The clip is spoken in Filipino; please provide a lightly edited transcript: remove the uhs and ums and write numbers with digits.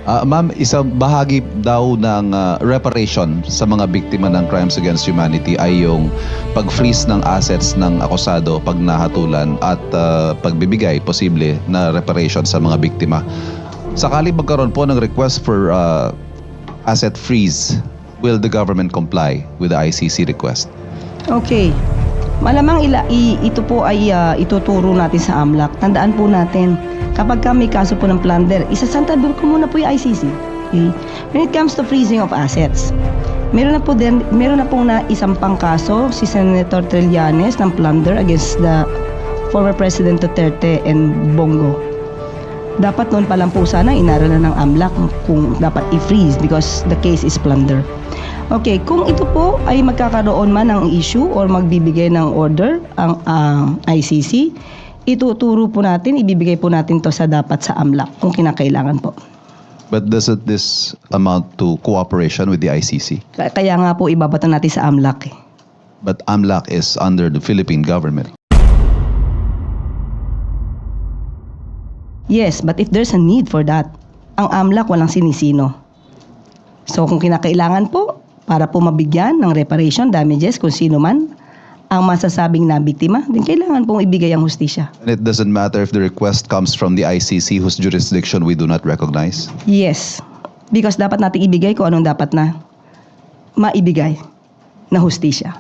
Ma'am, isang bahagi daw ng reparation sa mga biktima ng crimes against humanity ay yung pag-freeze ng assets ng akusado pag nahatulan at pagbibigay posible na reparation sa mga biktima. Sakali magkaroon po ng request for asset freeze, will the government comply with the ICC request? Okay. Malamang ito po ay ituturo natin sa AMLAC. Tandaan po natin, kapag may kaso po ng plunder, isasantabi ko muna po yung ICC. Okay? When it comes to freezing of assets, meron na pong isang pang kaso si Senator Trillanes ng plunder against the former President Duterte and Bongo. Dapat noon pa lang po sana inaralan ng AMLAC kung dapat i-freeze because the case is plunder. Okay, kung ito po ay magkakaroon man ng issue or magbibigay ng order ang ICC, ituturo po natin, ibibigay po natin to sa dapat sa AMLAC kung kinakailangan po. But doesn't this amount to cooperation with the ICC? Kaya nga po ibabato natin sa AMLAC. But AMLAC is under the Philippine government. Yes, but if there's a need for that, ang AMLAC walang sinisino. So kung kinakailangan po, para po mabigyan ng reparation damages kung sino man ang masasabing na biktima, din kailangan pong ibigay ang hustisya. And it doesn't matter if the request comes from the ICC whose jurisdiction we do not recognize? Yes, because dapat natin ibigay kung anong dapat na maibigay na hustisya.